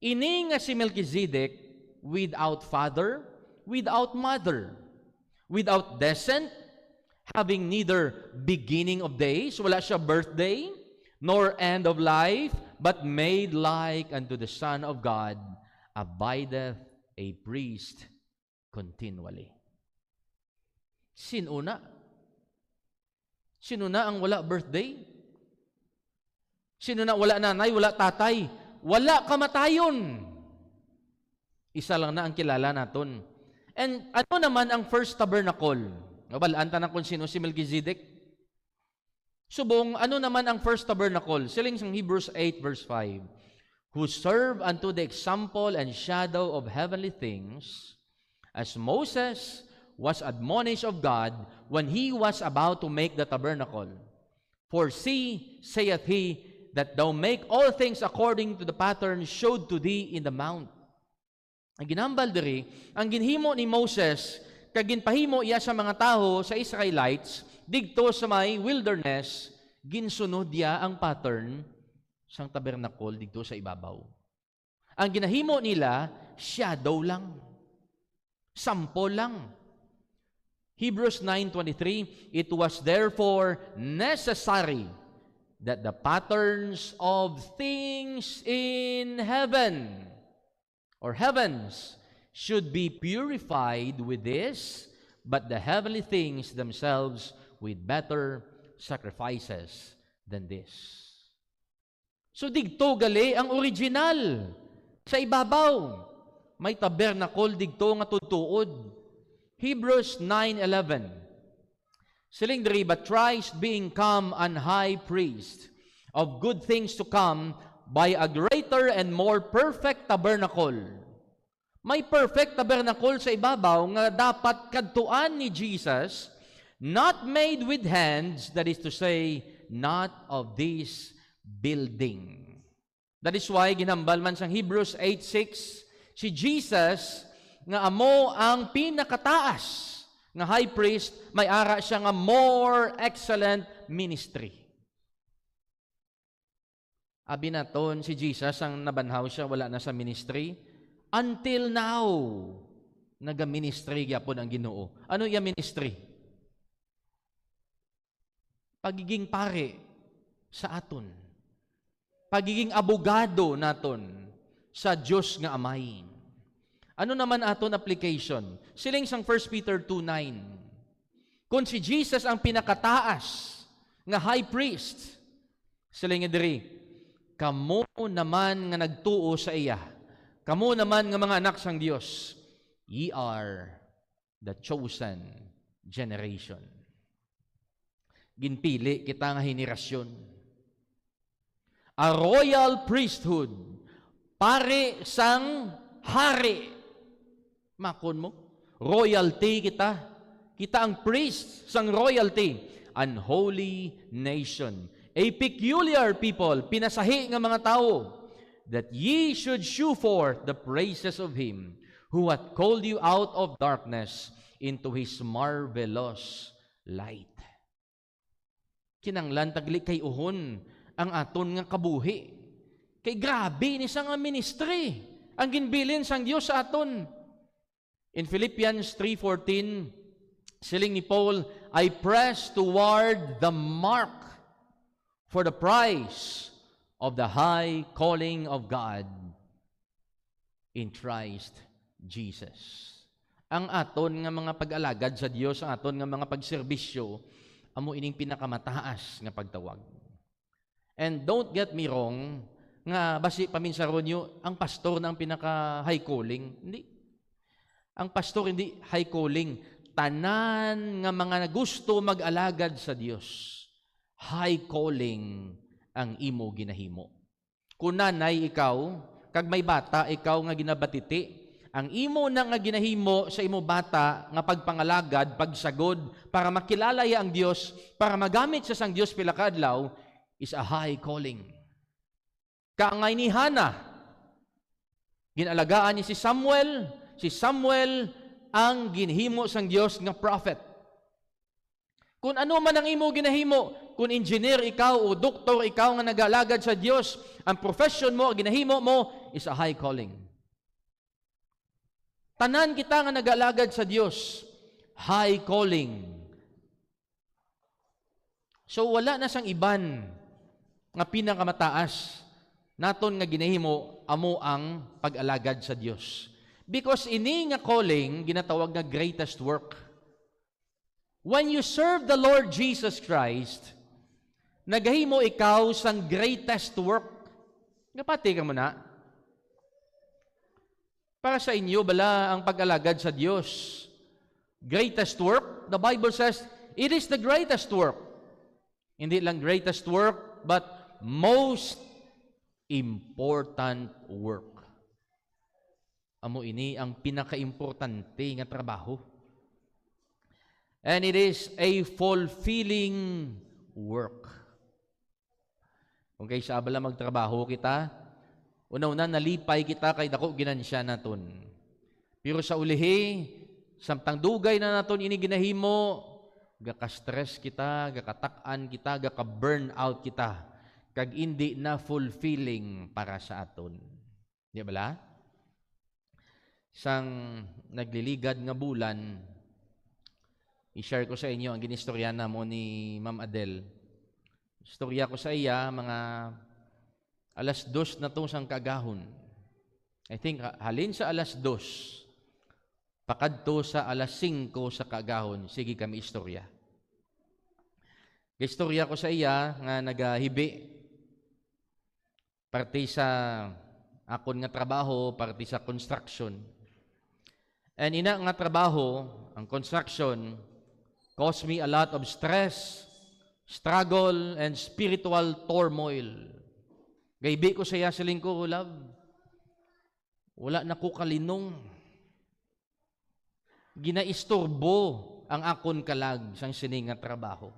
Ini nga si Melchizedek without father, without mother, without descent, having neither beginning of days, wala siya birthday, nor end of life, but made like unto the Son of God, abideth a priest continually. Sino na? Sino na ang wala birthday? Sino na wala nanay, wala tatay, wala kamatayon? Isa lang na ang kilala naton. And ano naman ang first tabernacle? Balaan ta na kung sino si Melchizedek. Subong, ano naman ang first tabernacle? Siling sa Hebrews 8 verse 5. Who serve unto the example and shadow of heavenly things, as Moses was admonished of God when he was about to make the tabernacle. For see, saith he, that thou make all things according to the pattern showed to thee in the mount. Ang ginambal diri, ang ginhimo ni Moses, kag ginpahimo iya sa mga tawo sa Israelites, digto sa may wilderness, ginsunod dia ang pattern sang tabernacle digto sa ibabaw. Ang ginahimo nila, shadow lang. Sample lang. Hebrews 9:23, it was therefore necessary that the patterns of things in heaven or heavens should be purified with this, but the heavenly things themselves with better sacrifices than this. So digto gali ang original sa ibabaw. May tabernacle digto nga tutuod. Hebrews 9:11. Siling diri, but Christ being come an high priest of good things to come by a greater and more perfect tabernacle. May perfect tabernacle sa ibabaw nga dapat kadtuan ni Jesus, not made with hands, that is to say, not of this building. That is why ginambal man sa Hebrews 8:6, si Jesus nga amo ang pinakataas nga high priest, may ara siya nga more excellent ministry. Abi naton si Jesus ang nabanhaw siya, wala na sa ministry. Until now, naga-ministry gyapon ang Ginoo. Ano iya ministry? Pagiging pare sa aton. Pagiging abogado naton sa Dios nga Amay. Ano naman aton application? Siling sang 1 Peter 2:9. Kung si Jesus ang pinakataas nga high priest, siling diri, kamo naman nga nagtuo sa iya, kamo naman nga mga anak sang Dios, ye are the chosen generation. Ginpili kita nga henerasyon. A royal priesthood, pare sang hari. Makon mo, royalty kita. Kita ang priest sang royalty. An holy nation. A peculiar people, pinasahi nga mga tao, that ye should shew forth the praises of Him who hath called you out of darkness into His marvelous light. Kinanglan tagli kay uhon ang aton nga kabuhi. Kay grabe ni sa nga ministry. Ang ginbilin sang Dios sa aton. In Philippians 3:14, siling ni Paul, I press toward the mark for the prize of the high calling of God in Christ Jesus. Ang aton nga mga pag-alagad sa Dios, ang aton nga mga pagserbisyo, amo ining pinakamataas nga pagtawag. And don't get me wrong, nga basi paminsaron nyo, ang pastor na ang pinaka-high calling. Hindi. Ang pastor hindi high calling. Tanan nga mga gusto mag-alagad sa Dios. High calling ang imo ginahimo. Kung nanay ikaw, kag may bata ikaw nga ginabatiti, ang imo na nga ginahimo sa imo bata nga pagpangalagad, pagsagod, para makilala ya ang Dios, para magamit sa sang Dios pila ka adlaw, is a high calling. Kaangay ni Hana, ginalagaan ni si Samuel ang ginhimo sang Dios nga prophet. Kung ano man ang imo ginahimo, kung engineer ikaw o doktor ikaw nga nag-alagad sa Dios, ang profession mo, ginahimo mo is a high calling. Tanan kita nga nag-alagad sa Dios, high calling. So wala na sang iban nga pinakamataas naton nga ginahimo amo ang pag-alagad sa Dios. Because ini nga calling ginatawag nga greatest work. When you serve the Lord Jesus Christ, nagahimo ikaw sang greatest work. Napati ka mo na. Para sa inyo, bala ang pag-alagad sa Diyos. Greatest work, the Bible says, it is the greatest work. Hindi lang greatest work, but most important work. Amo ini ang pinaka-importante nga trabaho. And it is a fulfilling work. Kung kay sa abala magtrabaho kita, una-una nalipay kita kay dako ginansya naton. Pero sa ulihi, samtang dugay na naton ini ginahimo, gaka-stress kita, gakatak-an kita, gaka-burn out kita, kag hindi na fulfilling para sa aton. Di bala? Sang nagliligad nga bulan, i-share ko sa inyo ang ginistorya na mo ni Ma'am Adele. Istorya ko sa iya, mga 2:00 na to sang kagahon. I think halin sa 2:00, pakadto sa 5:00 sa kagahon. Sige kami istorya. Istorya ko sa iya nga nagahibi. Parte sa akon nga trabaho, parte sa construction. And ina nga trabaho, ang construction, caused me a lot of stress, struggle, and spiritual turmoil. Gaybi ko saya siling ko, love. Wala na ko kalinong. Ginaistorbo ang akon kalag sang sining nga trabaho.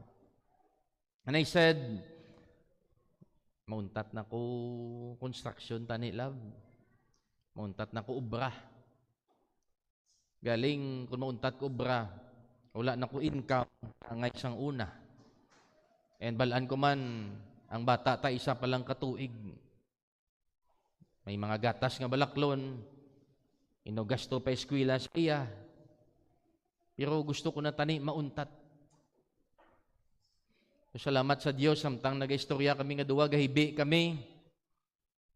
And I said, mauntat na ko construction tani, love. Mauntat na ko ubra. Galing kung mauntat ko ubra, wala na ko income ang isang una. And balaan ko man, ang bata ta isa pa lang katuig. May mga gatas nga balaklon, inogasto pa eskwela sa iya. Pero gusto ko na tani mauntat. So, salamat sa Dios, samtang nag-istorya kami nga duwa, gahibi kami.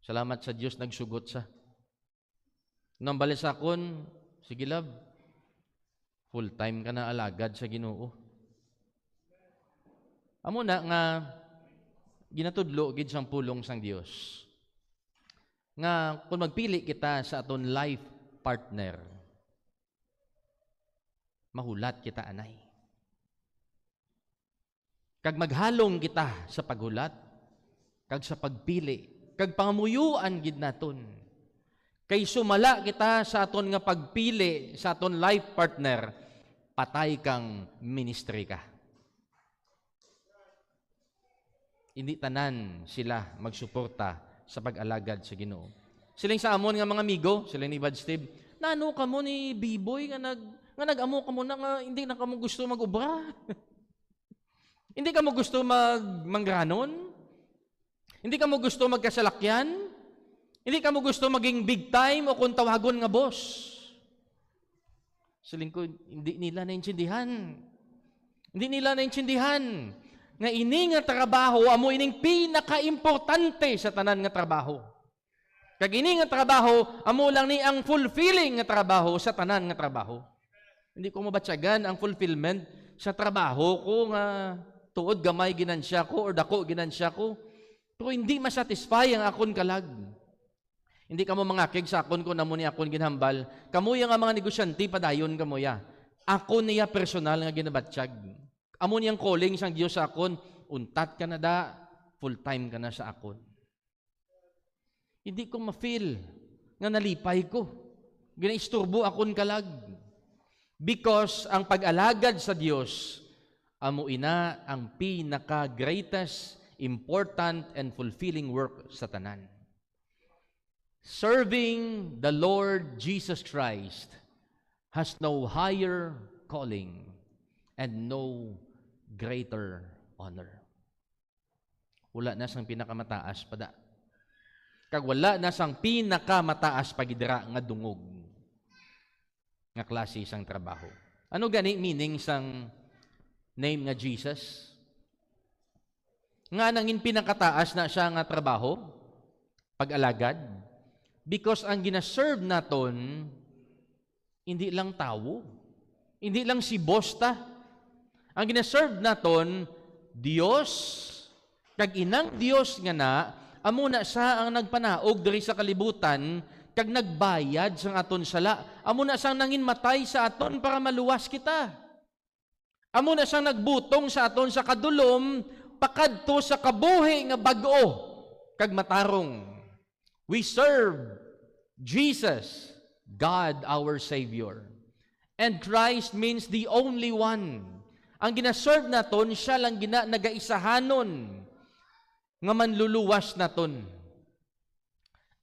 Salamat sa Dios, nagsugot sa. Nang balisakon, sige love, full time ka na alagad sa Ginoo. Amo na nga ginatudlo gid sang pulong sang Dios. Nga kung magpili kita sa aton life partner, mahulat kita anay. Kag maghalong kita sa paghulat, kag sa pagpili, kag pangamuyuan gid naton. Kay sumala kita sa aton nga pagpili sa aton life partner, patay kang ministry ka. Hindi tanan sila magsuporta sa pag-alagad sa Ginoo. Siling sa amon nga mga amigo, sila ni Bad Steve, nano ka mo ni B-boy nga nag-amo ka mo na nga hindi na ka mo gusto mag-ubra. Hindi ka mo gusto manggranon? Hindi ka mo gusto magkasalakyan? Hindi ka mo gusto maging big time o kung tawagon nga boss? Siling ko, hindi nila naintindihan. Hindi nila naintindihan nga ini nga trabaho, amo ining pinaka-importante sa tanan nga trabaho. Kag ini nga trabaho, amo lang ni ang fulfilling nga trabaho sa tanan nga trabaho. Hindi ko mabatsagan ang fulfillment sa trabaho ko nga tuod gamay ginansya ko or dako ginansya ko. Pero hindi masatisfy ang akon kalag. Hindi kamo mangakig sa akon ko namo ni akon ginhambal. Kamuya nga mga negosyante padayon kamuya. Ako niya personal nga ginabatsyag. Amo niyang calling sang Dios sa akon, untat ka na da, full time ka na sa akon. Hindi ko ma-feel nga nalipay ko. Ginaisturbo akon kalag. Because ang pag-alagad sa Dios, amo ina ang pinaka-greatest, important, and fulfilling work sa tanan. Serving the Lord Jesus Christ has no higher calling and no greater honor. wala na sang pinakamataas pada. Kag wala na sang pinakamataas pagidra nga dungog nga klase sang trabaho. Ano gani meaning sang name nga Jesus? Nga nangin pinakataas na siya nga trabaho, pag-alagad, because ang ginaserve naton hindi lang tao, hindi lang si bosta. Ang ginaserve naton Dios, kag inang Dios nga na, amo na siya ang nagpanaog diri sa kalibutan, kag nagbayad sang aton sala. Amo na siyang nangin matay sa aton para maluwas kita. Amo na siyang nagbutong sa aton sa kadulom, pakadto sa kabuhi nga bag-o, kag matarong. We serve Jesus, God our Savior. And Christ means the only one. Ang ginaserve naton, siya lang nagaisahanon nga manluluwas naton.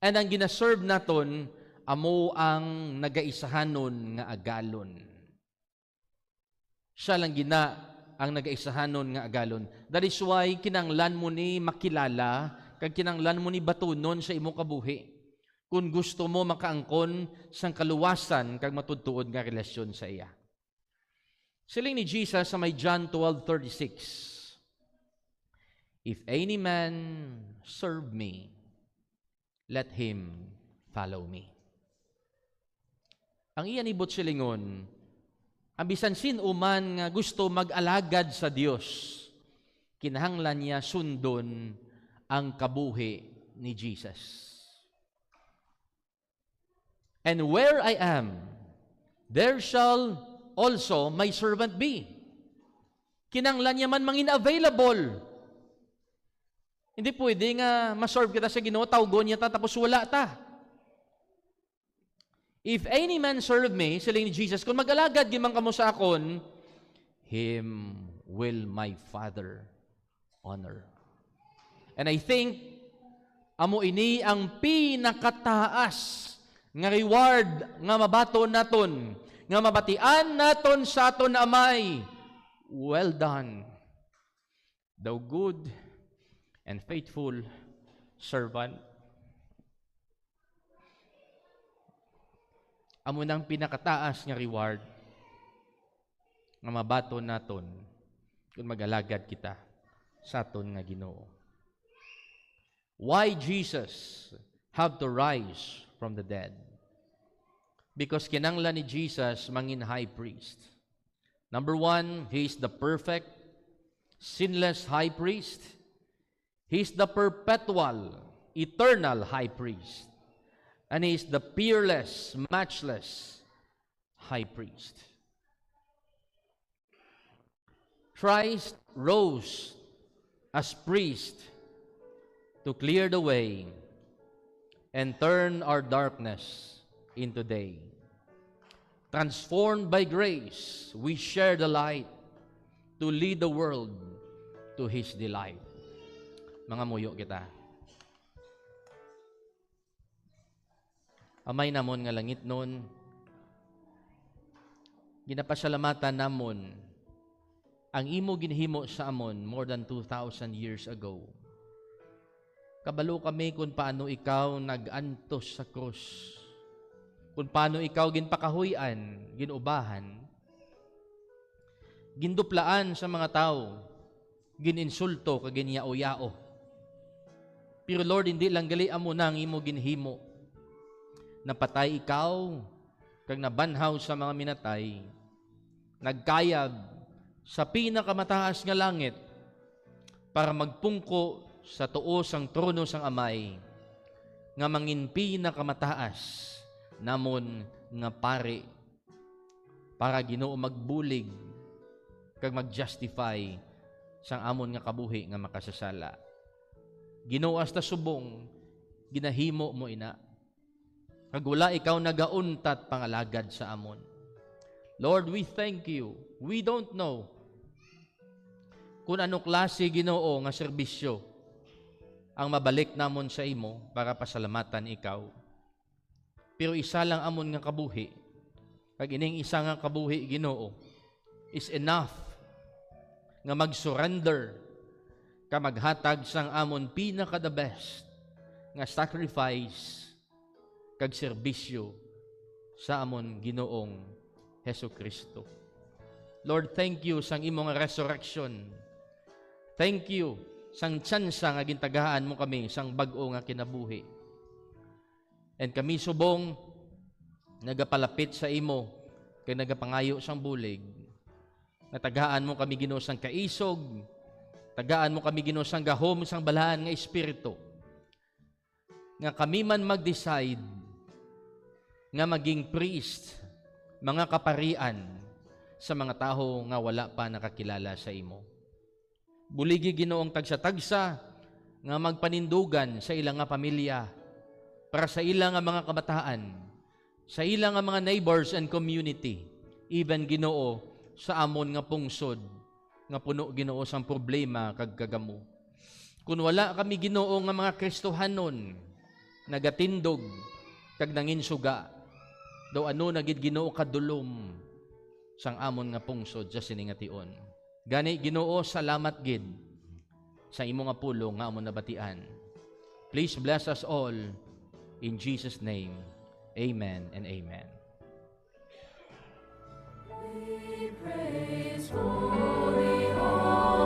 And ang ginaserve naton, amo ang nagaisahanon nga agalon. Siya lang ang nagaisahanon nga agalon. That is why kinanglan mo ni makilala, kag kinanglan mo ni batunon sa imo kabuhi. Kung gusto mo makaangkon sang kaluwasan kag matudtuod nga relasyon sa iya. Siling ni Jesus sa may John 12:36. If any man serve me, let him follow me. Ang iyan ibot silingon, ang bisan sinuman nga gusto mag-alagad sa Dios, kinahanglan niya sundon ang kabuhi ni Jesus. And where I am, there shall also my servant be. Kinanglan niya man mangin available. Hindi pwede nga maserve kita sa Ginoo, tawgon niya ta, tapos wala ta. If any man serve me, siling ni Jesus, kung mag-alagad gimang kamo sa akon, him will my Father honor. And I think, amo ini ang pinakataas nga reward nga mabaton naton, nga mabatian naton sa aton amay. Well done, thou good and faithful servant. Amo nang pinakataas nga reward nga mabaton naton kung mag-alagad kita sa aton nga Ginoo. Why Jesus have to rise from the dead? Because kinanglan ni Jesus mangin high priest. Number one, He is the perfect, sinless high priest. He is the perpetual, eternal high priest. And He is the peerless, matchless high priest. Christ rose as priest to clear the way and turn our darkness into day. Transformed by grace, we share the light to lead the world to His delight. Mga muyo kita. Amay namon nga langit nun, ginapasalamatan namon ang imo ginhimo sa amon more than 2,000 years ago. Kabalo kami kung paano ikaw nag-antos sa krus. Kung paano ikaw ginpakahuyan, ginubahan, ginduplaan sa mga tao, gininsulto, kaginyao-yao. Pero Lord, hindi lang gali amo na ang imo ginhimo. Napatay ikaw, kag nabanhaw sa mga minatay, nagkayag sa pinakamataas nga langit para magpungko sa tuos ang trono sang amay nga mangin pinakamataas namon nga pare para Ginoo magbulig kag mag-justify sang amon nga kabuhi nga makasasala. Ginoo hasta subong ginahimo mo ina kag wala ikaw nagauntat pangalagad sa amon. Lord, we thank you. We don't know kung ano klase Ginoo nga serbisyo ang mabalik namon sa imo para pasalamatan ikaw. Pero isa lang amon nga kabuhi. Kag ining isa nga kabuhi Ginoo is enough nga mag-surrender ka maghatag sang amon pinaka the best nga sacrifice kag serbisyo sa amon Ginoong Hesus Kristo. Lord, thank you sang imong resurrection. Thank you sang tsansa nga gintagaan mo kami sang bag-o nga kinabuhi. And kami subong nagapalapit sa imo kay nagapangayo sang bulig. Natagaan mo kami Ginoo sang kaisog, tagaan mo kami Ginoo sang gahom sang balahan nga espiritu. Nga kami man mag-decide nga maging priest, mga kaparian sa mga taho nga wala pa nakakilala sa imo. Buligi Ginoong tagsa-tagsa nga magpanindugan sa ilang nga pamilya, para sa ilang nga mga kabataan, sa ilang nga mga neighbors and community, even Ginoo sa amon nga pungsod, nga puno Ginoo sang problema kag kagamo. Kung wala kami Ginoo nga mga Kristohanon, nagatindog, kag nanginsuga, daw ano nagid Ginoo kadulom sang amon nga pungsod sa siningation. Gani Ginoo, salamat gid sa imo nga pulong nga amon nabatian. Please bless us all in Jesus' name. Amen and amen. We praise holy, holy.